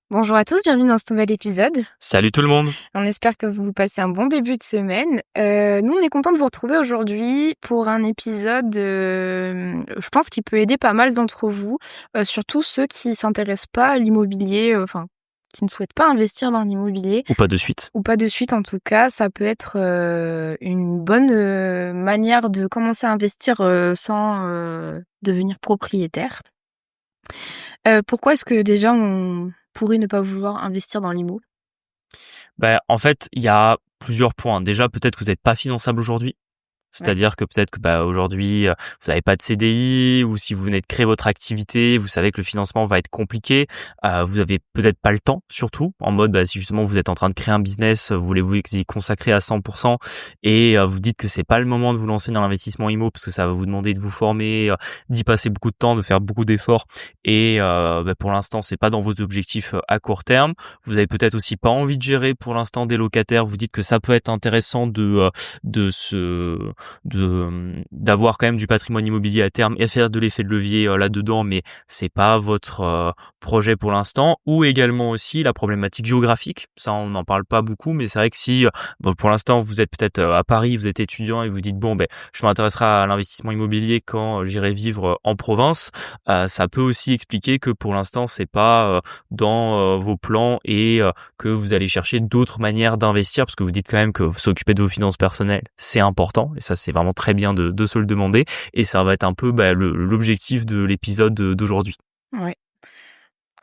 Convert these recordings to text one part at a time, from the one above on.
Bonjour à tous, bienvenue dans ce nouvel épisode. Salut tout le monde. On espère que vous passez un bon début de semaine. Nous, on est contents de vous retrouver aujourd'hui pour un épisode, je pense qui peut aider pas mal d'entre vous, surtout ceux qui s'intéressent pas à l'immobilier, qui ne souhaitent pas investir dans l'immobilier. Ou pas de suite. Ou pas de suite en tout cas, ça peut être une bonne manière de commencer à investir sans devenir propriétaire. Pourquoi est-ce que déjà on pourrait ne pas vouloir investir dans l'immo? En fait, il y a plusieurs points. Déjà, peut-être que vous n'êtes pas finançable aujourd'hui. Ouais. C'est-à-dire que peut-être que aujourd'hui, vous n'avez pas de CDI, ou si vous venez de créer votre activité, vous savez que le financement va être compliqué. Vous avez peut-être pas le temps, surtout en mode si justement vous êtes en train de créer un business, vous voulez vous y consacrer à 100% et vous dites que c'est pas le moment de vous lancer dans l'investissement IMO parce que ça va vous demander de vous former, d'y passer beaucoup de temps, de faire beaucoup d'efforts et pour l'instant c'est pas dans vos objectifs à court terme. Vous avez peut-être aussi pas envie de gérer pour l'instant des locataires. Vous dites que ça peut être intéressant d'avoir quand même du patrimoine immobilier à terme et faire de l'effet de levier là-dedans, mais c'est pas votre projet pour l'instant. Ou également aussi la problématique géographique, ça on n'en parle pas beaucoup, mais c'est vrai que si pour l'instant vous êtes peut-être à Paris, vous êtes étudiant et vous dites je m'intéresserai à l'investissement immobilier quand j'irai vivre en province, ça peut aussi expliquer que pour l'instant c'est pas dans vos plans et que vous allez chercher d'autres manières d'investir parce que vous dites quand même que s'occuper de vos finances personnelles c'est important et ça c'est vraiment très bien de se le demander et ça va être un peu l'objectif de l'épisode d'aujourd'hui. Ouais.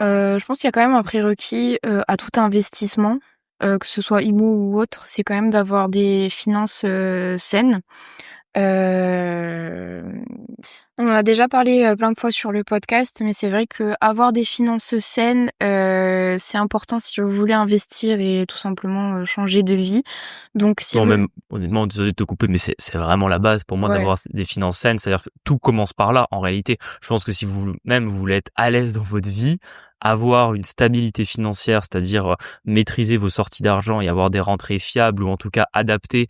Je pense qu'il y a quand même un prérequis, à tout investissement, que ce soit IMO ou autre, c'est quand même d'avoir des finances, saines. Hem, on en a déjà parlé, plein de fois sur le podcast, mais c'est vrai qu'avoir des finances saines, c'est important si vous voulez investir et tout simplement, changer de vie. Donc si Non, vous même honnêtement, désolé de te couper, mais c'est vraiment la base pour moi ouais, d'avoir des finances saines. C'est-à-dire que tout commence par là, en réalité. Je pense que si vous voulez être à l'aise dans votre vie, avoir une stabilité financière, c'est-à-dire maîtriser vos sorties d'argent et avoir des rentrées fiables ou en tout cas adapter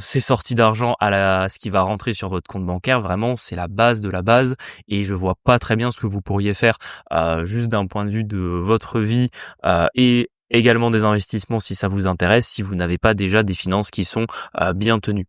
ces sorties d'argent à ce qui va rentrer sur votre compte bancaire, vraiment, c'est la base de la base. Et je vois pas très bien ce que vous pourriez faire juste d'un point de vue de votre vie et également des investissements si ça vous intéresse, si vous n'avez pas déjà des finances qui sont bien tenues.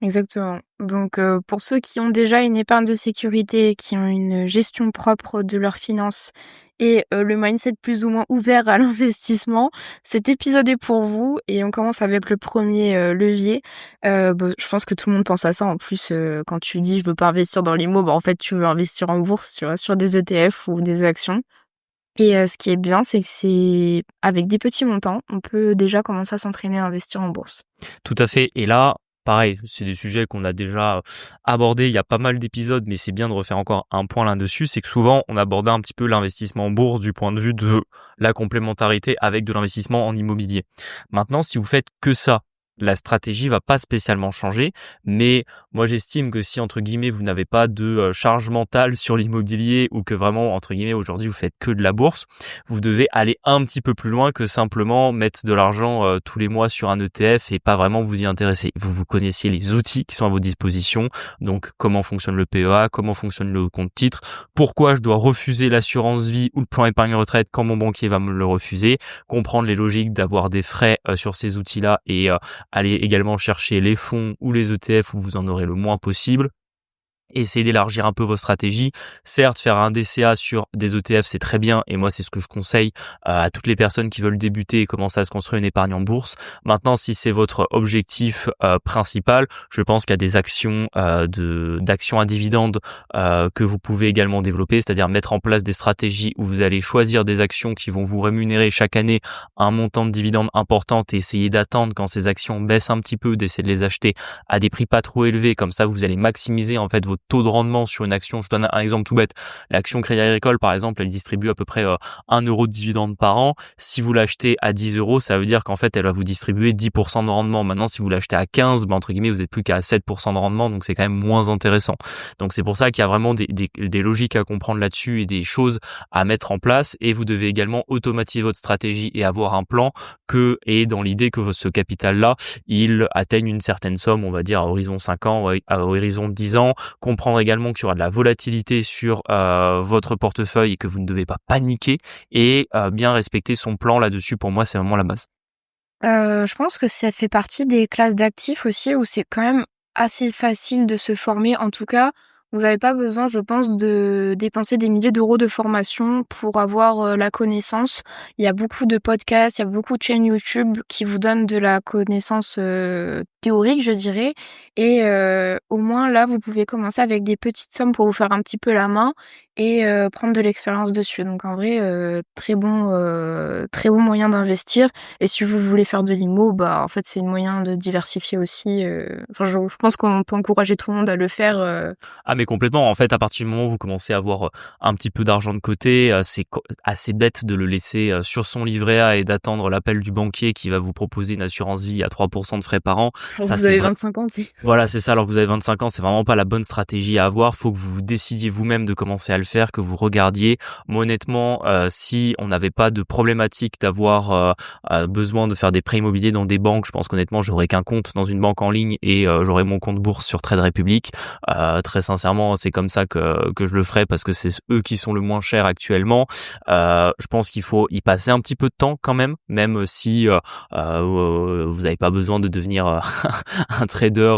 exactement. Donc pour ceux qui ont déjà une épargne de sécurité, qui ont une gestion propre de leurs finances et le mindset plus ou moins ouvert à l'investissement, cet épisode est pour vous et on commence avec le premier levier. Je pense que tout le monde pense à ça en plus, quand tu dis: «Je veux pas investir dans l'immo», en fait, tu veux investir en bourse, tu vois? Sur des ETF ou des actions et ce qui est bien, c'est que c'est avec des petits montants, on peut déjà commencer à s'entraîner à investir en bourse. Tout à fait. Et là, pareil, c'est des sujets qu'on a déjà abordés. Il y a pas mal d'épisodes, mais c'est bien de refaire encore un point là-dessus. C'est que souvent, on abordait un petit peu l'investissement en bourse du point de vue de la complémentarité avec de l'investissement en immobilier. Maintenant, si vous faites que ça, la stratégie va pas spécialement changer, mais moi j'estime que si entre guillemets vous n'avez pas de charge mentale sur l'immobilier ou que vraiment entre guillemets aujourd'hui vous faites que de la bourse, vous devez aller un petit peu plus loin que simplement mettre de l'argent tous les mois sur un ETF et pas vraiment vous y intéresser. Vous connaissiez les outils qui sont à vos dispositions, donc comment fonctionne le PEA, comment fonctionne le compte titre, pourquoi je dois refuser l'assurance vie ou le plan épargne retraite quand mon banquier va me le refuser, comprendre les logiques d'avoir des frais sur ces outils-là et allez également chercher les fonds ou les ETF où vous en aurez le moins possible. Essayez d'élargir un peu vos stratégies. Certes, faire un DCA sur des ETF, c'est très bien. Et moi, c'est ce que je conseille à toutes les personnes qui veulent débuter et commencer à se construire une épargne en bourse. Maintenant, si c'est votre objectif principal, je pense qu'il y a des actions d'actions à dividendes que vous pouvez également développer, c'est-à-dire mettre en place des stratégies où vous allez choisir des actions qui vont vous rémunérer chaque année un montant de dividendes important et essayer d'attendre quand ces actions baissent un petit peu, d'essayer de les acheter à des prix pas trop élevés. Comme ça, vous allez maximiser en fait votre taux de rendement sur une action. Je donne un exemple tout bête. L'action Crédit Agricole, par exemple, elle distribue à peu près 1 euro de dividende par an. Si vous l'achetez à 10 euros, ça veut dire qu'en fait, elle va vous distribuer 10% de rendement. Maintenant, si vous l'achetez à 15, entre guillemets, vous n'êtes plus qu'à 7% de rendement, donc c'est quand même moins intéressant. Donc c'est pour ça qu'il y a vraiment des logiques à comprendre là-dessus et des choses à mettre en place. Et vous devez également automatiser votre stratégie et avoir un plan et dans l'idée que ce capital-là, il atteigne une certaine somme, on va dire à horizon 5 ans, à horizon 10 ans, comprendre également qu'il y aura de la volatilité sur votre portefeuille et que vous ne devez pas paniquer et bien respecter son plan là-dessus. Pour moi, c'est vraiment la base. Je pense que ça fait partie des classes d'actifs aussi où c'est quand même assez facile de se former. En tout cas, vous n'avez pas besoin, je pense, de dépenser des milliers d'euros de formation pour avoir la connaissance. Il y a beaucoup de podcasts, il y a beaucoup de chaînes YouTube qui vous donnent de la connaissance théorique, je dirais. Et au moins là, vous pouvez commencer avec des petites sommes pour vous faire un petit peu la main et prendre de l'expérience dessus. Donc en vrai, très bon moyen d'investir. Et si vous voulez faire de l'IMO, bah en fait c'est un moyen de diversifier aussi. Enfin, je pense qu'on peut encourager tout le monde à le faire. Ah mais complètement, en fait, à partir du moment où vous commencez à avoir un petit peu d'argent de côté, c'est assez bête de le laisser sur son livret A et d'attendre l'appel du banquier qui va vous proposer une assurance vie à 3% de frais par an. Alors Ça, vous avez 25 ans, c'est. Voilà, c'est ça. Alors que vous avez 25 ans, c'est vraiment pas la bonne stratégie à avoir. Faut que vous décidiez vous-même de commencer à le faire, que vous regardiez. Moi, honnêtement, si on n'avait pas de problématique d'avoir besoin de faire des prêts immobiliers dans des banques, je pense qu'honnêtement, j'aurais qu'un compte dans une banque en ligne et j'aurais mon compte bourse sur Trade Republic. Très sincèrement, c'est comme ça que je le ferai parce que c'est eux qui sont le moins chers actuellement. Je pense qu'il faut y passer un petit peu de temps quand même si vous n'avez pas besoin de devenir un trader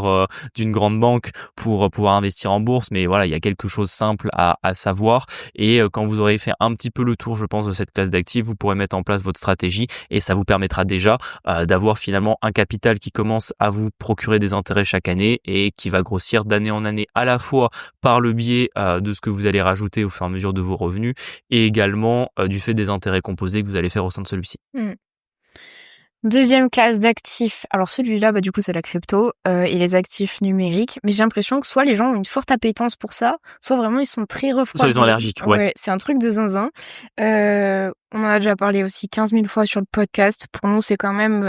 d'une grande banque pour pouvoir investir en bourse, mais voilà, il y a quelque chose de simple à savoir et quand vous aurez fait un petit peu le tour, je pense, de cette classe d'actifs, vous pourrez mettre en place votre stratégie et ça vous permettra déjà d'avoir finalement un capital qui commence à vous procurer des intérêts chaque année et qui va grossir d'année en année à la fois par le biais de ce que vous allez rajouter au fur et à mesure de vos revenus et également du fait des intérêts composés que vous allez faire au sein de celui-ci. Deuxième classe d'actifs. Alors celui-là, bah du coup c'est la crypto et les actifs numériques. Mais j'ai l'impression que soit les gens ont une forte appétence pour ça, soit vraiment ils sont très refroidis. Soit ils sont allergiques, ouais. C'est un truc de zinzin. On en a déjà parlé aussi 15 000 fois sur le podcast. Pour nous, c'est quand même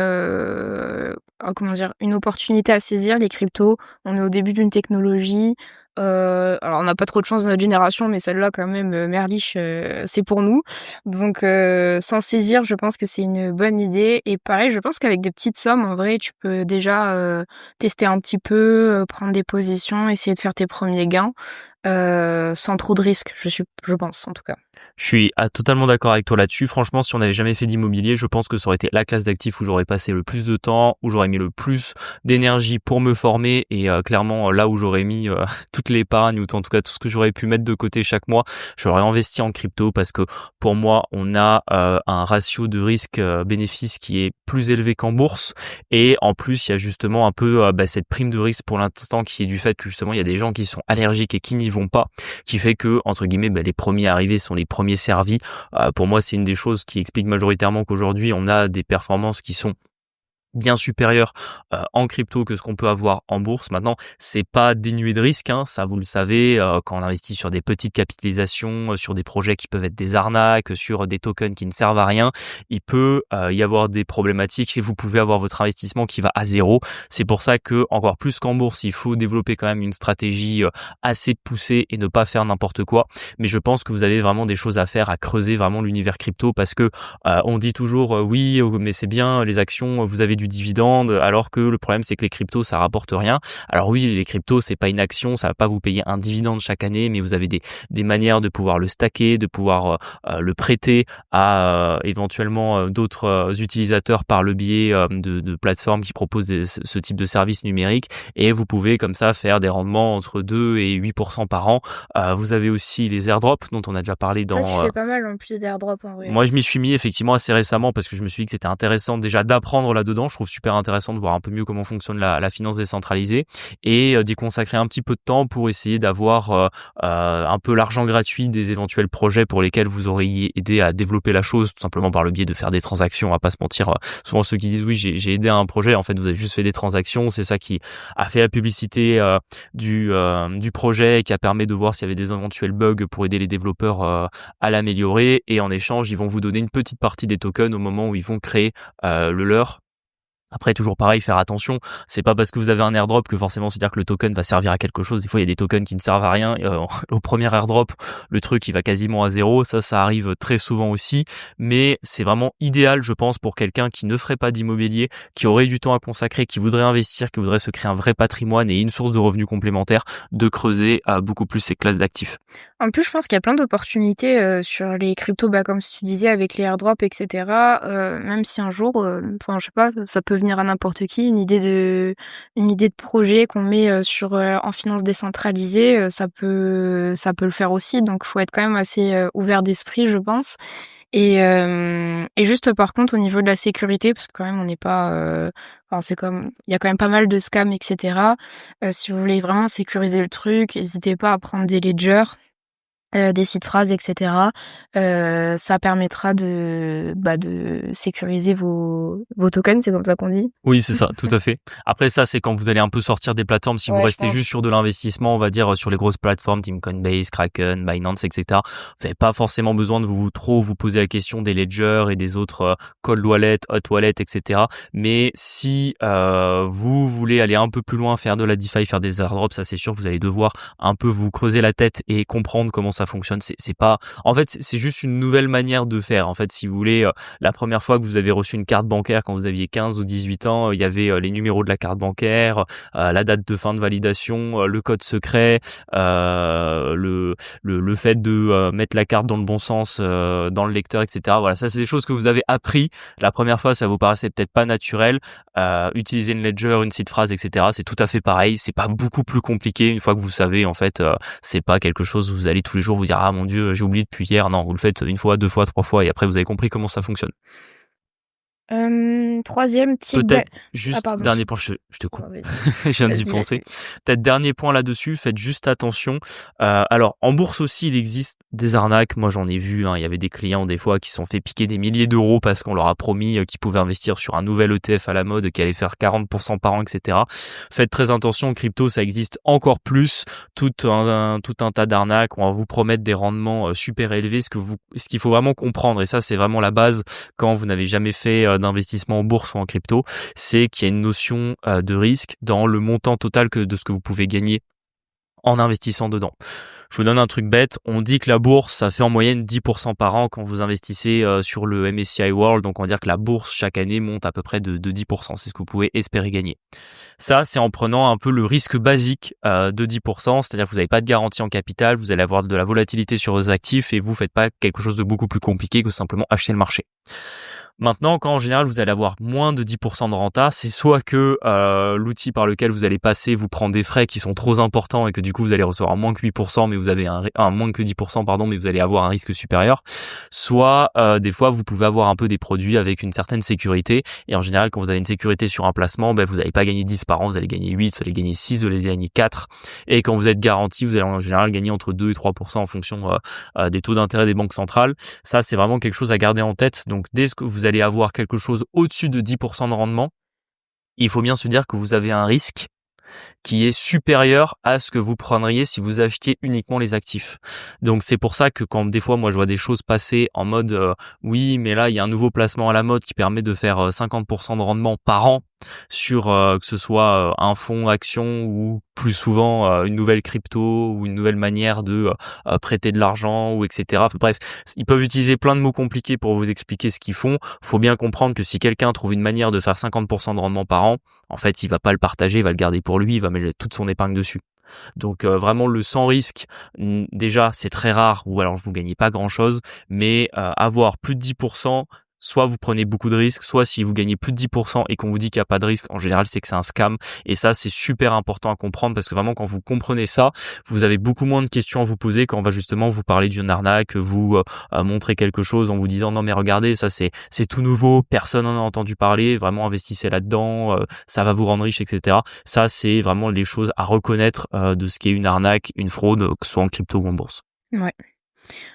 une opportunité à saisir, les cryptos. On est au début d'une technologie. Alors on n'a pas trop de chance dans notre génération, mais celle-là quand même, Merlich, c'est pour nous. Donc s'en saisir, je pense que c'est une bonne idée. Et pareil, je pense qu'avec des petites sommes, en vrai, tu peux déjà tester un petit peu, prendre des positions, essayer de faire tes premiers gains, sans trop de risques, je pense en tout cas. Je suis totalement d'accord avec toi là-dessus. Franchement, si on n'avait jamais fait d'immobilier, je pense que ça aurait été la classe d'actifs où j'aurais passé le plus de temps, où j'aurais mis le plus d'énergie pour me former et clairement là où j'aurais mis toute l'épargne ou en tout cas tout ce que j'aurais pu mettre de côté chaque mois, j'aurais investi en crypto parce que pour moi, on a un ratio de risque-bénéfice qui est plus élevé qu'en bourse et en plus, il y a justement un peu cette prime de risque pour l'instant qui est du fait que justement, il y a des gens qui sont allergiques et qui n'y vont pas, qui fait que entre guillemets, les premiers arrivés sont les premiers servis. Pour moi, c'est une des choses qui explique majoritairement qu'aujourd'hui, on a des performances qui sont bien supérieur en crypto que ce qu'on peut avoir en bourse. Maintenant, c'est pas dénué de risque, hein, ça vous le savez, quand on investit sur des petites capitalisations, sur des projets qui peuvent être des arnaques, sur des tokens qui ne servent à rien, il peut y avoir des problématiques et vous pouvez avoir votre investissement qui va à zéro. C'est pour ça que, encore plus qu'en bourse, il faut développer quand même une stratégie assez poussée et ne pas faire n'importe quoi. Mais je pense que vous avez vraiment des choses à faire, à creuser vraiment l'univers crypto parce que on dit toujours oui, mais c'est bien, les actions, vous avez du dividende, alors que le problème c'est que les cryptos ça rapporte rien. Alors oui, les cryptos c'est pas une action, ça va pas vous payer un dividende chaque année, mais vous avez des manières de pouvoir le stacker, de pouvoir le prêter à éventuellement d'autres utilisateurs par le biais de plateformes qui proposent ce type de services numériques et vous pouvez comme ça faire des rendements entre 2 et 8% par an. Vous avez aussi les airdrops dont on a déjà parlé dans... Toi, tu fais pas mal en plus d'airdrops en vrai. Moi, je m'y suis mis effectivement assez récemment parce que je me suis dit que c'était intéressant déjà d'apprendre là-dedans. Je trouve super intéressant de voir un peu mieux comment fonctionne la finance décentralisée et d'y consacrer un petit peu de temps pour essayer d'avoir un peu l'argent gratuit des éventuels projets pour lesquels vous auriez aidé à développer la chose, tout simplement par le biais de faire des transactions. On va pas se mentir. Souvent, ceux qui disent oui, j'ai aidé à un projet, en fait, vous avez juste fait des transactions. C'est ça qui a fait la publicité du projet et qui a permis de voir s'il y avait des éventuels bugs pour aider les développeurs à l'améliorer. Et en échange, ils vont vous donner une petite partie des tokens au moment où ils vont créer le leur. Après, toujours pareil, faire attention. C'est pas parce que vous avez un airdrop que forcément c'est-à-dire que le token va servir à quelque chose. Des fois, il y a des tokens qui ne servent à rien. Au premier airdrop, le truc il va quasiment à zéro. Ça arrive très souvent aussi. Mais c'est vraiment idéal, je pense, pour quelqu'un qui ne ferait pas d'immobilier, qui aurait du temps à consacrer, qui voudrait investir, qui voudrait se créer un vrai patrimoine et une source de revenus complémentaires, de creuser beaucoup plus ces classes d'actifs. En plus, je pense qu'il y a plein d'opportunités sur les cryptos, comme tu disais, avec les airdrops, etc. Même si un jour, enfin, je sais pas, ça peut venir à n'importe qui, une idée de projet qu'on met en finance décentralisée, ça peut le faire aussi. Donc, faut être quand même assez ouvert d'esprit, je pense. Et juste par contre au niveau de la sécurité, parce que quand même on n'est pas, enfin c'est comme, il y a quand même pas mal de scams, etc. Si vous voulez vraiment sécuriser le truc, n'hésitez pas à prendre des ledgers. Des sites phrases, etc. Ça permettra de sécuriser vos tokens, c'est comme ça qu'on dit? Oui, c'est ça, tout à fait. Après ça, c'est quand vous allez un peu sortir des plateformes. Si vous Ouais, je restez juste pense. sur de l'investissement, on va dire sur les grosses plateformes, Team Coinbase, Kraken, Binance, etc. Vous n'avez pas forcément besoin de vous poser la question des ledgers et des autres cold wallet, hot wallet, etc. Mais si vous voulez aller un peu plus loin, faire de la DeFi, faire des airdrops, ça c'est sûr que vous allez devoir un peu vous creuser la tête et comprendre comment ça fonctionne. C'est pas, en fait, c'est juste une nouvelle manière de faire. En fait, si vous voulez, la première fois que vous avez reçu une carte bancaire quand vous aviez 15 ou 18 ans, il y avait les numéros de la carte bancaire, la date de fin de validation, le code secret, le fait de mettre la carte dans le bon sens dans le lecteur, etc. Voilà, ça c'est des choses que vous avez appris. La première fois, ça vous paraissait peut-être pas naturel. Utiliser une ledger, une seed phrase, etc. C'est tout à fait pareil. C'est pas beaucoup plus compliqué une fois que vous savez. En fait, c'est pas quelque chose où vous allez tous les jours vous dire ah mon dieu j'ai oublié depuis hier. Non, vous le faites une fois, deux fois, trois fois et après vous avez compris comment ça fonctionne. Troisième type Peut-être ah juste pardon. dernier point, je te coupe. Oh, vas-y. Je viens d'y Vas-y, penser. vas-y. Peut-être dernier point là-dessus, faites juste attention. Alors en bourse aussi, il existe des arnaques. Moi, j'en ai vu. Il y avait des clients des fois qui se sont fait piquer des milliers d'euros parce qu'on leur a promis qu'ils pouvaient investir sur un nouvel ETF à la mode qui allait faire 40% par an, etc. Faites très attention. En crypto, ça existe encore plus. Tout un tas d'arnaques. On va vous promettre des rendements super élevés. Ce qu'il faut vraiment comprendre, et ça, c'est vraiment la base quand vous n'avez jamais fait d'investissement en bourse ou en crypto, c'est qu'il y a une notion de risque dans le montant total de ce que vous pouvez gagner en investissant dedans. Je vous donne un truc bête, on dit que la bourse, ça fait en moyenne 10% par an quand vous investissez sur le MSCI World, donc on va dire que la bourse chaque année monte à peu près de 10%, c'est ce que vous pouvez espérer gagner. Ça, c'est en prenant un peu le risque basique de 10%, c'est-à-dire que vous n'avez pas de garantie en capital, vous allez avoir de la volatilité sur vos actifs et vous faites pas quelque chose de beaucoup plus compliqué que simplement acheter le marché. Maintenant, quand en général vous allez avoir moins de 10% de renta, c'est soit que l'outil par lequel vous allez passer vous prend des frais qui sont trop importants et que du coup vous allez recevoir moins que 8%, mais vous avez moins que 10%, pardon, mais vous allez avoir un risque supérieur. Soit des fois vous pouvez avoir un peu des produits avec une certaine sécurité et en général quand vous avez une sécurité sur un placement, vous n'allez pas gagner 10 par an, vous allez gagner 8, vous allez gagner 6, vous allez gagner 4 et quand vous êtes garanti, vous allez en général gagner entre 2 et 3% en fonction des taux d'intérêt des banques centrales. Ça, c'est vraiment quelque chose à garder en tête. Donc, dès que vous allez avoir quelque chose au-dessus de 10% de rendement, il faut bien se dire que vous avez un risque qui est supérieur à ce que vous prendriez si vous achetiez uniquement les actifs. Donc c'est pour ça que quand des fois moi je vois des choses passer en mode oui mais là il y a un nouveau placement à la mode qui permet de faire 50% de rendement par an sur que ce soit un fonds action ou plus souvent une nouvelle crypto ou une nouvelle manière de prêter de l'argent ou etc. Enfin, bref, ils peuvent utiliser plein de mots compliqués pour vous expliquer ce qu'ils font. Faut bien comprendre que si quelqu'un trouve une manière de faire 50% de rendement par an, en fait, il va pas le partager, il va le garder pour lui, il va mettre toute son épargne dessus. Donc vraiment le sans risque, déjà c'est très rare ou alors vous gagnez pas grand chose, mais avoir plus de 10%, soit vous prenez beaucoup de risques, soit si vous gagnez plus de 10% et qu'on vous dit qu'il n'y a pas de risque, en général c'est que c'est un scam et ça c'est super important à comprendre parce que vraiment quand vous comprenez ça, vous avez beaucoup moins de questions à vous poser quand on va justement vous parler d'une arnaque, vous montrer quelque chose en vous disant non mais regardez ça c'est tout nouveau, personne n'en a entendu parler, vraiment investissez là-dedans, ça va vous rendre riche, etc. Ça c'est vraiment les choses à reconnaître de ce qu'est une arnaque, une fraude, que ce soit en crypto ou en bourse. Ouais.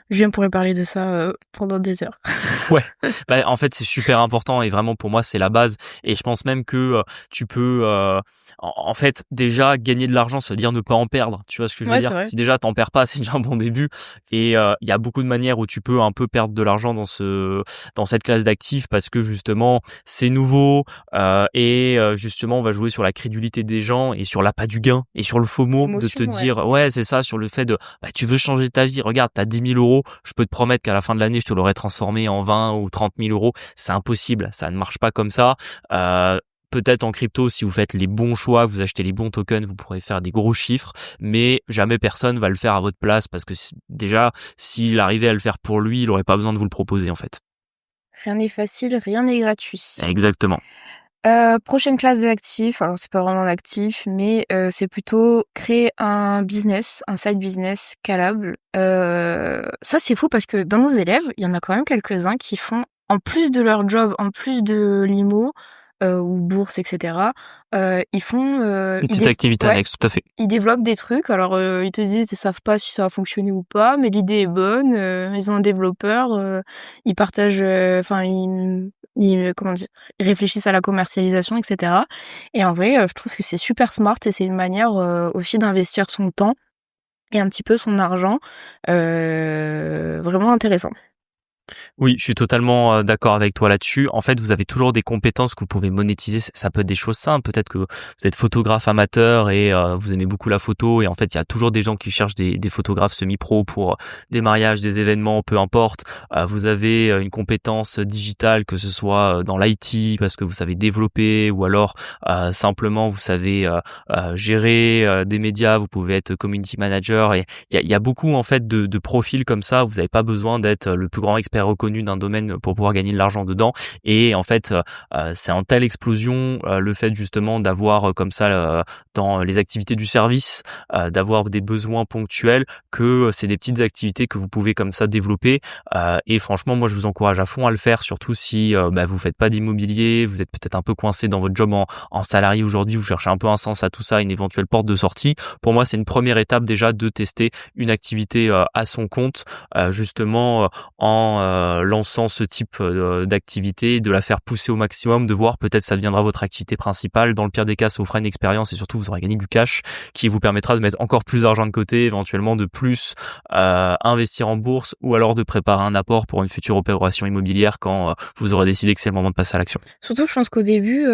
Julien pourrait parler de ça, pendant des heures. Ouais, bah, en fait, c'est super important et vraiment pour moi, c'est la base et je pense même que, tu peux, en fait, déjà gagner de l'argent, ça veut dire ne pas en perdre. Tu vois ce que je veux Ouais, dire? c'est vrai. Si déjà tu en perds pas, c'est déjà un bon début et il y a beaucoup de manières où tu peux un peu perdre de l'argent dans cette classe d'actifs parce que justement, c'est nouveau, et justement, on va jouer sur la crédulité des gens et sur l'appât du gain et sur le FOMO de te Émotion, ouais. dire ouais, c'est ça, sur le fait de, bah, tu veux changer ta vie. Regarde, tu as 10 000 €, je peux te promettre qu'à la fin de l'année, je te l'aurai transformé en 20 ou 30 000 €. C'est impossible, ça ne marche pas comme ça. Peut-être en crypto, si vous faites les bons choix, vous achetez les bons tokens, vous pourrez faire des gros chiffres, mais jamais personne va le faire à votre place parce que déjà, s'il arrivait à le faire pour lui, il aurait pas besoin de vous le proposer en fait. Rien n'est facile, rien n'est gratuit. Exactement. Prochaine classe d'actifs, alors c'est pas vraiment un actif, mais c'est plutôt créer un business, un side business scalable. Ça, c'est fou parce que dans nos élèves, il y en a quand même quelques-uns qui font, en plus de leur job, en plus de l'IMO, ou bourse et cetera, ils font, Une petite activité ouais, annexe, tout à fait. ils développent des trucs. Alors, ils te disent ils savent pas si ça va fonctionner ou pas, mais l'idée est bonne, ils ont un développeur, ils partagent, enfin comment dire? Ils réfléchissent à la commercialisation et cetera et en vrai, je trouve que c'est super smart et c'est une manière, aussi d'investir son temps et un petit peu son argent, vraiment intéressant. Oui, je suis totalement d'accord avec toi là-dessus. En fait, vous avez toujours des compétences que vous pouvez monétiser. Ça peut être des choses simples. Peut-être que vous êtes photographe amateur et vous aimez beaucoup la photo. Et en fait, il y a toujours des gens qui cherchent des photographes semi-pro pour des mariages, des événements, peu importe. Vous avez une compétence digitale, que ce soit dans l'IT parce que vous savez développer ou alors simplement vous savez gérer des médias. Vous pouvez être community manager et il y a beaucoup en fait de profils comme ça. Vous n'avez pas besoin d'être le plus grand expert reconnu d'un domaine pour pouvoir gagner de l'argent dedans. Et en fait, c'est en telle explosion le fait justement d'avoir comme ça dans les activités du service, d'avoir des besoins ponctuels que c'est des petites activités que vous pouvez comme ça développer. Et franchement, moi je vous encourage à fond à le faire, surtout si vous faites pas d'immobilier, vous êtes peut-être un peu coincé dans votre job en salarié aujourd'hui, vous cherchez un peu un sens à tout ça, une éventuelle porte de sortie. Pour moi, c'est une première étape déjà de tester une activité à son compte, justement en lançant ce type d'activité, de la faire pousser au maximum, de voir peut-être ça deviendra votre activité principale. Dans le pire des cas, ça vous fera une expérience et surtout vous aurez gagné du cash qui vous permettra de mettre encore plus d'argent de côté, éventuellement de plus investir en bourse ou alors de préparer un apport pour une future opération immobilière quand vous aurez décidé que c'est le moment de passer à l'action. Surtout, je pense qu'au début,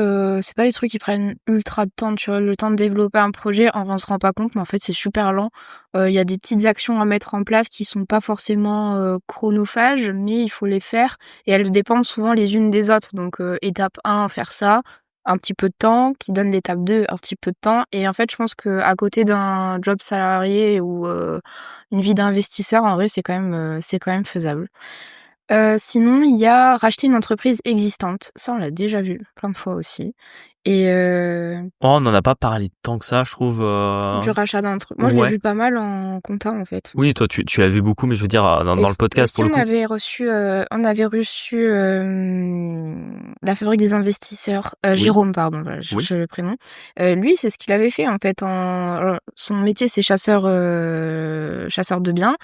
c'est pas des trucs qui prennent ultra de temps, tu vois? Le temps de développer un projet, on se rend pas compte, mais en fait, c'est super lent. Il y a des petites actions à mettre en place qui sont pas forcément, chronophages, mais il faut les faire et elles dépendent souvent les unes des autres. Donc, étape 1, faire ça, un petit peu de temps, qui donne l'étape 2, un petit peu de temps et en fait, je pense qu'à côté d'un job salarié ou, une vie d'investisseur, en vrai, c'est quand même faisable. Sinon, il y a racheter une entreprise existante. Ça, on l'a déjà vu plein de fois aussi et Oh, on n'en a pas parlé tant que ça, je trouve. du rachat moi, je l'ai Ouais. vu pas mal en compta, en fait. Oui, toi, tu l'as vu beaucoup, mais je veux dire, Et dans le podcast, aussi, pour le coup. on avait reçu, la Fabrique des investisseurs, Oui, Jérôme, pardon, voilà, je oui. cherchais le prénom. Lui, c'est ce qu'il avait fait, en fait, alors, son métier, c'est chasseur de biens,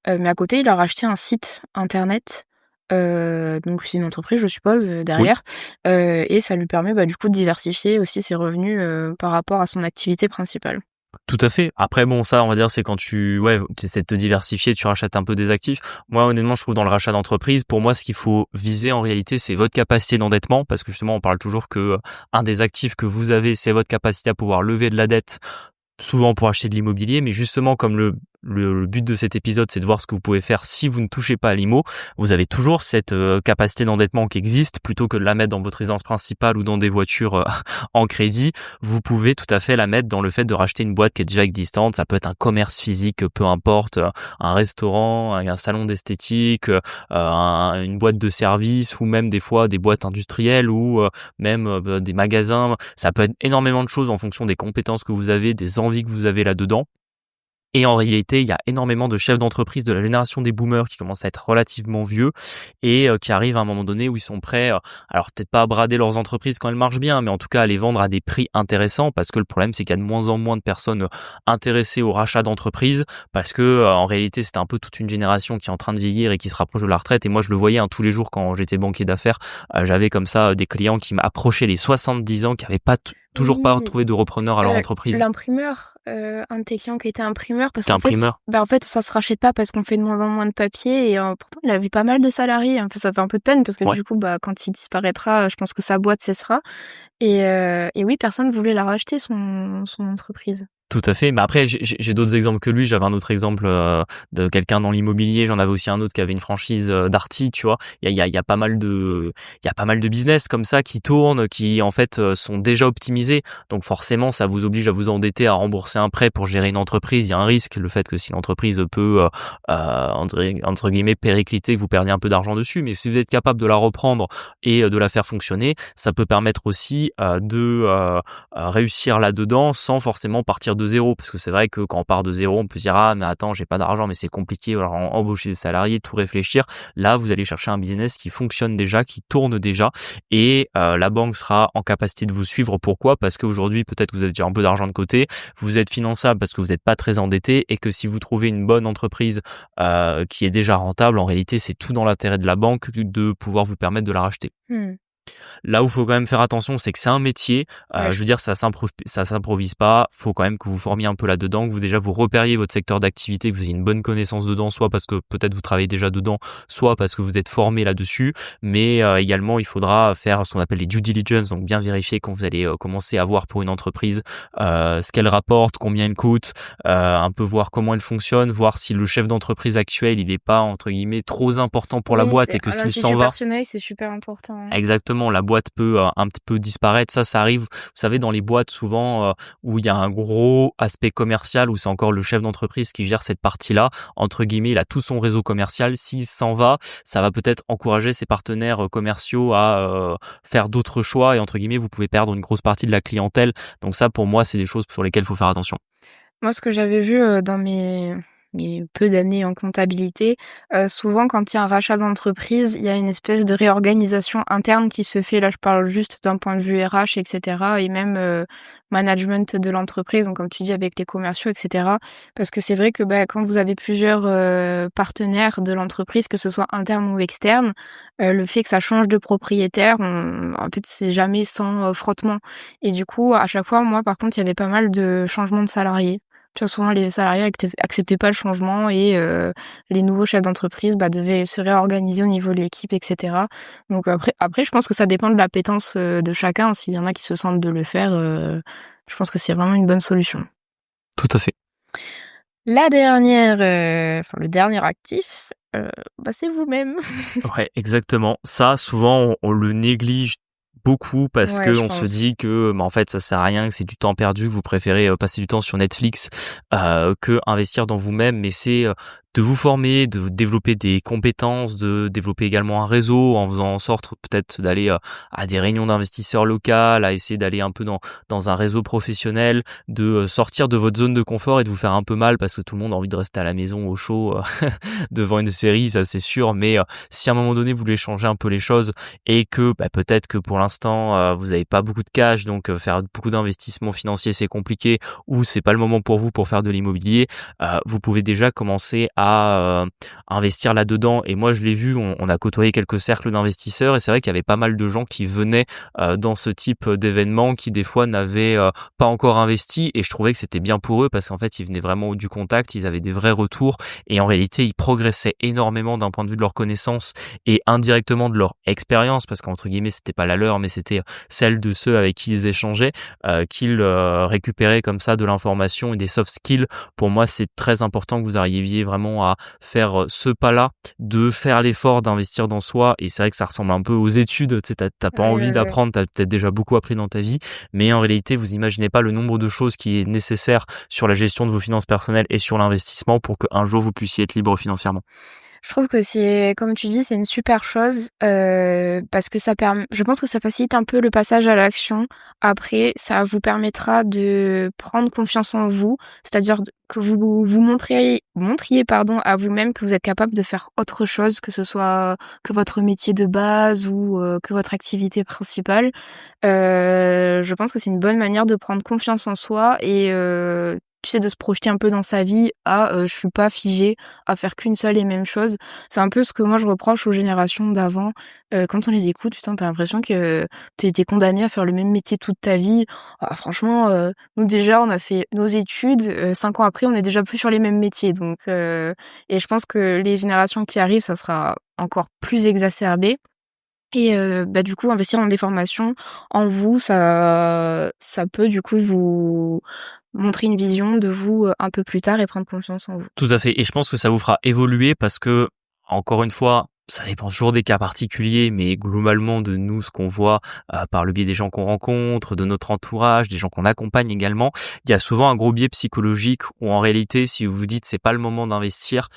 mais à côté, il a racheté un site internet, donc c'est une entreprise, je suppose, Oui. derrière, et ça lui permet, du coup, de diversifier aussi ses revenus, par rapport à son activité principale. Tout à fait. Après, bon, ça, on va dire, c'est quand tu essaies de te diversifier, tu rachètes un peu des actifs. Moi, honnêtement, je trouve dans le rachat d'entreprise, pour moi, ce qu'il faut viser en réalité, c'est votre capacité d'endettement, parce que justement, on parle toujours que un des actifs que vous avez, c'est votre capacité à pouvoir lever de la dette, souvent pour acheter de l'immobilier, mais justement, comme le but de cet épisode, c'est de voir ce que vous pouvez faire si vous ne touchez pas à l'IMO. Vous avez toujours cette capacité d'endettement qui existe, plutôt que de la mettre dans votre résidence principale ou dans des voitures en crédit. Vous pouvez tout à fait la mettre dans le fait de racheter une boîte qui est déjà existante. Ça peut être un commerce physique, peu importe, un restaurant, un salon d'esthétique, une boîte de service ou même des fois des boîtes industrielles ou même des magasins. Ça peut être énormément de choses en fonction des compétences que vous avez, des envies que vous avez là-dedans. Et en réalité, il y a énormément de chefs d'entreprise de la génération des boomers qui commencent à être relativement vieux et qui arrivent à un moment donné où ils sont prêts, alors peut-être pas à brader leurs entreprises quand elles marchent bien, mais en tout cas à les vendre à des prix intéressants, parce que le problème c'est qu'il y a de moins en moins de personnes intéressées au rachat d'entreprises, parce que en réalité c'est un peu toute une génération qui est en train de vieillir et qui se rapproche de la retraite. Et moi je le voyais tous les jours quand j'étais banquier d'affaires, j'avais comme ça des clients qui m'approchaient les 70 ans, qui n'avaient pas toujours pas Oui, trouvé de repreneur à leur entreprise. l'imprimeur, un de tes clients qui était imprimeur, parce C'était qu'en fait, imprimeur. en fait, ça se rachète pas parce qu'on fait de moins en moins de papier et pourtant il avait pas mal de salariés. En fait, ça fait un peu de peine parce que Ouais. du coup, quand il disparaîtra, je pense que sa boîte cessera. Et oui, personne voulait la racheter son entreprise. Tout à fait. Mais après, j'ai d'autres exemples que lui. J'avais un autre exemple de quelqu'un dans l'immobilier. J'en avais aussi un autre qui avait une franchise d'Arty, tu vois. Il y a pas mal de business comme ça qui tournent, qui en fait sont déjà optimisés. Donc forcément, ça vous oblige à vous endetter, à rembourser un prêt pour gérer une entreprise. Il y a un risque, le fait que si l'entreprise peut entre guillemets péricliter, que vous perdiez un peu d'argent dessus. Mais si vous êtes capable de la reprendre et de la faire fonctionner, ça peut permettre aussi de réussir là-dedans sans forcément partir de zéro, parce que c'est vrai que quand on part de zéro, on peut se dire ah mais attends, j'ai pas d'argent, mais c'est compliqué, alors embaucher des salariés, tout réfléchir. Là, vous allez chercher un business qui fonctionne déjà, qui tourne déjà, et la banque sera en capacité de vous suivre. Pourquoi? Parce qu'aujourd'hui, peut-être que vous avez déjà un peu d'argent de côté, vous êtes finançable parce que vous n'êtes pas très endetté, et que si vous trouvez une bonne entreprise qui est déjà rentable, en réalité, c'est tout dans l'intérêt de la banque de pouvoir vous permettre de la racheter. Là où il faut quand même faire attention, c'est que c'est un métier. Ouais, Je veux dire, ça s'improvise pas. Faut quand même que vous formiez un peu là-dedans, que vous repériez votre secteur d'activité, que vous ayez une bonne connaissance dedans, soit parce que peut-être vous travaillez déjà dedans, soit parce que vous êtes formé là-dessus. Mais également, il faudra faire ce qu'on appelle les due diligence, donc bien vérifier quand vous allez commencer à voir pour une entreprise ce qu'elle rapporte, combien elle coûte, un peu voir comment elle fonctionne, voir si le chef d'entreprise actuel, il n'est pas entre guillemets trop important pour la oui, boîte, et que la s'il s'en gestion va, personnelle, c'est super important, hein. exactement, la boîte peut un petit peu disparaître. Ça arrive, vous savez, dans les boîtes souvent où il y a un gros aspect commercial, où c'est encore le chef d'entreprise qui gère cette partie-là, entre guillemets, il a tout son réseau commercial. S'il s'en va, ça va peut-être encourager ses partenaires commerciaux à faire d'autres choix, et entre guillemets, vous pouvez perdre une grosse partie de la clientèle. Donc ça, pour moi, c'est des choses sur lesquelles il faut faire attention. Moi, ce que j'avais vu dans mes peu d'années en comptabilité, souvent quand il y a un rachat d'entreprise, il y a une espèce de réorganisation interne qui se fait. Là, je parle juste d'un point de vue RH, etc. Et même management de l'entreprise, donc comme tu dis, avec les commerciaux, etc. Parce que c'est vrai que quand vous avez plusieurs partenaires de l'entreprise, que ce soit interne ou externe, le fait que ça change de propriétaire, en fait, c'est jamais sans frottement. Et du coup, à chaque fois, moi, par contre, il y avait pas mal de changements de salariés. Tu vois, souvent, les salariés acceptaient pas le changement et les nouveaux chefs d'entreprise devaient se réorganiser au niveau de l'équipe, etc. Donc après, je pense que ça dépend de l'appétence de chacun. S'il y en a qui se sentent de le faire, je pense que c'est vraiment une bonne solution. Tout à fait. La dernière, le dernier actif, c'est vous-même. Ouais, exactement. Ça, souvent, on le néglige beaucoup parce Ouais, que je on se pense. dit que en fait ça sert à rien, que c'est du temps perdu, que vous préférez passer du temps sur Netflix que investir dans vous-même. Mais c'est de vous former, de développer des compétences, de développer également un réseau, en faisant en sorte peut-être d'aller à des réunions d'investisseurs locales, à essayer d'aller un peu dans un réseau professionnel, de sortir de votre zone de confort et de vous faire un peu mal, parce que tout le monde a envie de rester à la maison au chaud devant une série, ça c'est sûr. Mais si à un moment donné vous voulez changer un peu les choses, et que peut-être que pour l'instant vous n'avez pas beaucoup de cash, donc faire beaucoup d'investissements financiers c'est compliqué, ou c'est pas le moment pour vous pour faire de l'immobilier, vous pouvez déjà commencer à investir là-dedans. Et moi je l'ai vu, on a côtoyé quelques cercles d'investisseurs, et c'est vrai qu'il y avait pas mal de gens qui venaient dans ce type d'événements, qui des fois n'avaient pas encore investi, et je trouvais que c'était bien pour eux, parce qu'en fait ils venaient vraiment du contact, ils avaient des vrais retours, et en réalité ils progressaient énormément d'un point de vue de leur connaissance et indirectement de leur expérience, parce qu'entre guillemets c'était pas la leur, mais c'était celle de ceux avec qui ils échangeaient, qu'ils récupéraient comme ça de l'information et des soft skills. Pour moi c'est très important que vous arriviez vraiment à faire ce pas-là, de faire l'effort d'investir dans soi. Et c'est vrai que ça ressemble un peu aux études, tu sais, t'as pas Ouais, envie ouais, ouais. d'apprendre, t'as peut-être déjà beaucoup appris dans ta vie, mais en réalité vous imaginez pas le nombre de choses qui est nécessaire sur la gestion de vos finances personnelles et sur l'investissement pour qu'un jour vous puissiez être libre financièrement. Je trouve que c'est, comme tu dis, c'est une super chose, parce que je pense que ça facilite un peu le passage à l'action. Après, ça vous permettra de prendre confiance en vous, c'est-à-dire que vous montriez pardon, à vous-même que vous êtes capable de faire autre chose, que ce soit que votre métier de base ou que votre activité principale. Je pense que c'est une bonne manière de prendre confiance en soi et tu sais, de se projeter un peu dans sa vie je suis pas figée à faire qu'une seule et même chose. C'est un peu ce que moi je reproche aux générations d'avant. Quand on les écoute, putain, t'as l'impression que t'es condamné à faire le même métier toute ta vie. Ah, franchement, nous déjà, on a fait nos études. 5 ans après, on est déjà plus sur les mêmes métiers. Donc, et je pense que les générations qui arrivent, ça sera encore plus exacerbé. Et du coup, investir dans des formations en vous, ça peut du coup vous montrer une vision de vous, un peu plus tard et prendre confiance en vous. Tout à fait. Et je pense que ça vous fera évoluer parce que, encore une fois, ça dépend toujours des cas particuliers, mais globalement de nous, ce qu'on voit par le biais des gens qu'on rencontre, de notre entourage, des gens qu'on accompagne également, il y a souvent un gros biais psychologique où en réalité, si vous vous dites c'est pas le moment d'investir,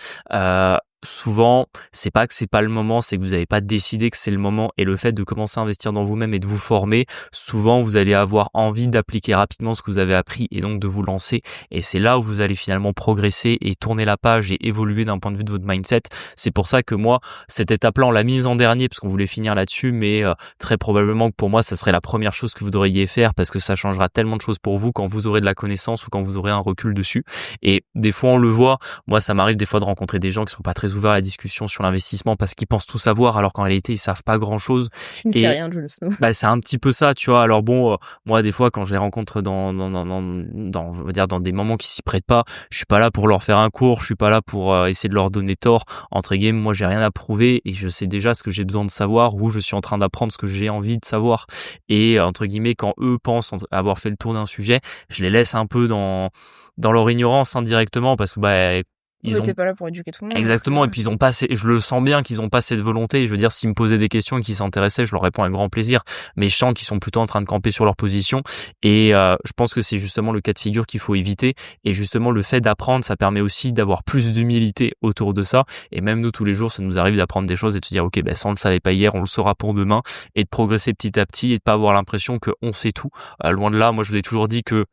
souvent c'est pas que c'est pas le moment, c'est que vous n'avez pas décidé que c'est le moment. Et le fait de commencer à investir dans vous-même et de vous former, souvent vous allez avoir envie d'appliquer rapidement ce que vous avez appris et donc de vous lancer. Et c'est là où vous allez finalement progresser et tourner la page et évoluer d'un point de vue de votre mindset. C'est pour ça que moi, cette étape-là, on l'a mise en dernier parce qu'on voulait finir là-dessus, mais très probablement que pour moi, ça serait la première chose que vous devriez faire parce que ça changera tellement de choses pour vous quand vous aurez de la connaissance ou quand vous aurez un recul dessus. Et des fois, on le voit, moi, ça m'arrive des fois de rencontrer des gens qui sont pas très ouverts à la discussion sur l'investissement parce qu'ils pensent tout savoir alors qu'en réalité, ils savent pas grand-chose. Tu ne sais Et rien, Jules Snow. c'est un petit peu ça, tu vois. Alors bon, moi des fois quand je les rencontre dans on va dire dans des moments qui s'y prêtent pas, je suis pas là pour leur faire un cours, je suis pas là pour essayer de leur donner tort. Entre guillemets, moi j'ai rien à prouver et je sais déjà ce que j'ai besoin de savoir ou je suis en train d'apprendre ce que j'ai envie de savoir. Et entre guillemets, quand eux pensent avoir fait le tour d'un sujet, je les laisse un peu dans leur ignorance indirectement parce que ils Mais ont tu pas là pour éduquer tout le monde non plus, exactement, et puis ils ont pas je le sens bien qu'ils ont pas cette volonté. Je veux dire, s'ils me posaient des questions et qu'ils s'intéressaient, je leur réponds avec grand plaisir. Mais je sens qu'ils sont plutôt en train de camper sur leur position. Et je pense que c'est justement le cas de figure qu'il faut éviter. Et justement, le fait d'apprendre, ça permet aussi d'avoir plus d'humilité autour de ça. Et même nous, tous les jours, ça nous arrive d'apprendre des choses et de se dire, ok, ça on le savait pas hier, on le saura pour demain. Et de progresser petit à petit et de pas avoir l'impression qu'on sait tout. Loin de là, moi je vous ai toujours dit que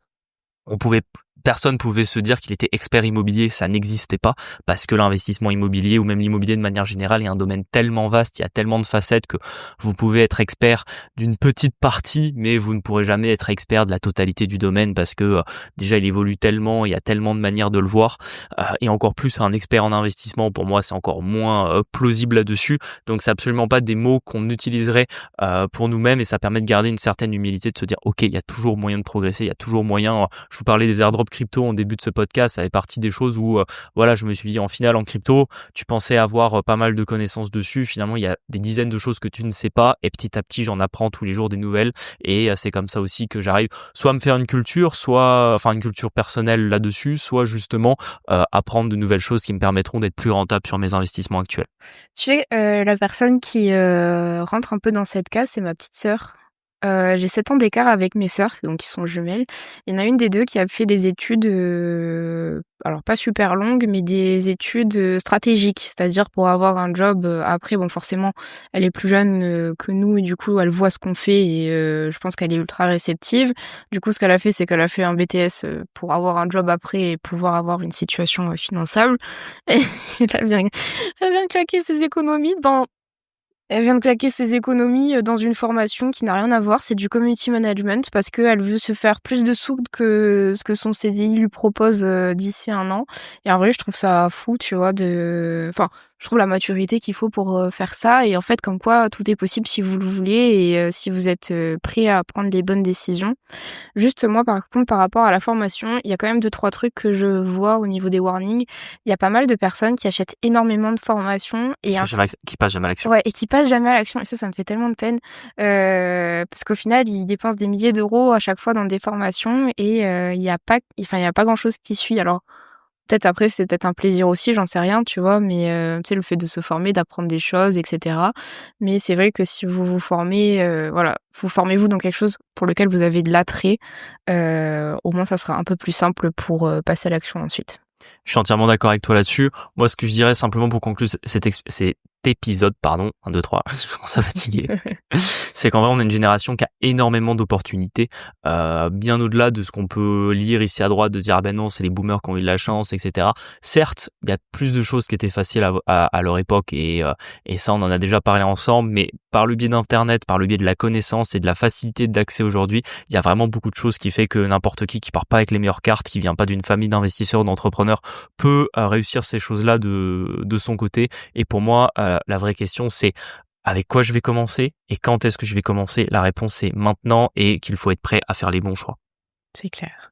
personne pouvait se dire qu'il était expert immobilier, ça n'existait pas, parce que l'investissement immobilier ou même l'immobilier de manière générale est un domaine tellement vaste, il y a tellement de facettes que vous pouvez être expert d'une petite partie, mais vous ne pourrez jamais être expert de la totalité du domaine parce que déjà il évolue tellement, il y a tellement de manières de le voir, et encore plus un expert en investissement, pour moi c'est encore moins plausible là-dessus, donc c'est absolument pas des mots qu'on utiliserait pour nous-mêmes et ça permet de garder une certaine humilité, de se dire ok, il y a toujours moyen de progresser, il y a toujours moyen, je vous parlais des airdrops crypto en début de ce podcast, ça fait partie des choses où je me suis dit en finale en crypto, tu pensais avoir pas mal de connaissances dessus, finalement il y a des dizaines de choses que tu ne sais pas et petit à petit j'en apprends tous les jours des nouvelles et c'est comme ça aussi que j'arrive soit à me faire une culture, une culture personnelle là-dessus, soit justement apprendre de nouvelles choses qui me permettront d'être plus rentable sur mes investissements actuels. Tu sais, la personne qui rentre un peu dans cette case, c'est ma petite sœur. J'ai 7 ans d'écart avec mes sœurs, donc ils sont jumelles. Il y en a une des 2 qui a fait des études, alors pas super longues, mais des études, stratégiques. C'est-à-dire pour avoir un job, après bon forcément, elle est plus jeune, que nous et du coup elle voit ce qu'on fait et je pense qu'elle est ultra réceptive. Du coup ce qu'elle a fait, c'est qu'elle a fait un BTS, pour avoir un job après et pouvoir avoir une situation, finançable. Et elle vient de claquer ses économies dans Elle vient de claquer ses économies dans une formation qui n'a rien à voir, c'est du community management parce qu'elle veut se faire plus de sous que ce que son CDI lui propose d'ici 1 an. Et en vrai, je trouve ça fou, tu vois, je trouve la maturité qu'il faut pour faire ça. Et en fait, comme quoi, tout est possible si vous le voulez et si vous êtes prêt à prendre les bonnes décisions. Juste moi, par contre, par rapport à la formation, il y a quand même 2-3 trucs que je vois au niveau des warnings. Il y a pas mal de personnes qui achètent énormément de formations et Qui passe jamais à l'action. ouais, et qui passent jamais à l'action. Et ça me fait tellement de peine parce qu'au final, ils dépensent des milliers d'euros à chaque fois dans des formations et il y a pas grand-chose qui suit. Alors peut-être après, c'est peut-être un plaisir aussi, j'en sais rien, tu vois, mais tu sais, le fait de se former, d'apprendre des choses, etc. Mais c'est vrai que si vous vous formez, vous formez-vous dans quelque chose pour lequel vous avez de l'attrait, au moins ça sera un peu plus simple pour passer à l'action ensuite. Je suis entièrement d'accord avec toi là-dessus. Moi, ce que je dirais simplement pour conclure cet épisode, pardon, 1, 2, 3, je commence à fatiguer, c'est qu'en vrai, on a une génération qui a énormément d'opportunités, bien au-delà de ce qu'on peut lire ici à droite, de dire, ah ben non, c'est les boomers qui ont eu de la chance, etc. Certes, il y a plus de choses qui étaient faciles à leur époque et ça, on en a déjà parlé ensemble, mais par le biais d'Internet, par le biais de la connaissance et de la facilité d'accès aujourd'hui, il y a vraiment beaucoup de choses qui fait que n'importe qui part pas avec les meilleures cartes, qui vient pas d'une famille d'investisseurs, d'entrepreneurs, peut réussir ces choses-là de son côté. Et pour moi, la vraie question, c'est avec quoi je vais commencer et quand est-ce que je vais commencer? La réponse, c'est maintenant et qu'il faut être prêt à faire les bons choix. C'est clair.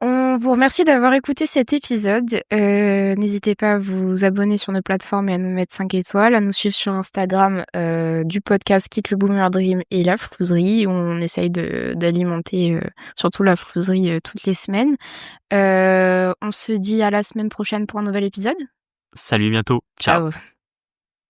On vous remercie d'avoir écouté cet épisode. N'hésitez pas à vous abonner sur nos plateformes et à nous mettre 5 étoiles, à nous suivre sur Instagram du podcast Quitte le Boomer Dream et la Flouserie. On essaye d'alimenter surtout la Flouserie toutes les semaines. On se dit à la semaine prochaine pour un nouvel épisode. Salut, bientôt. Ciao. Ciao.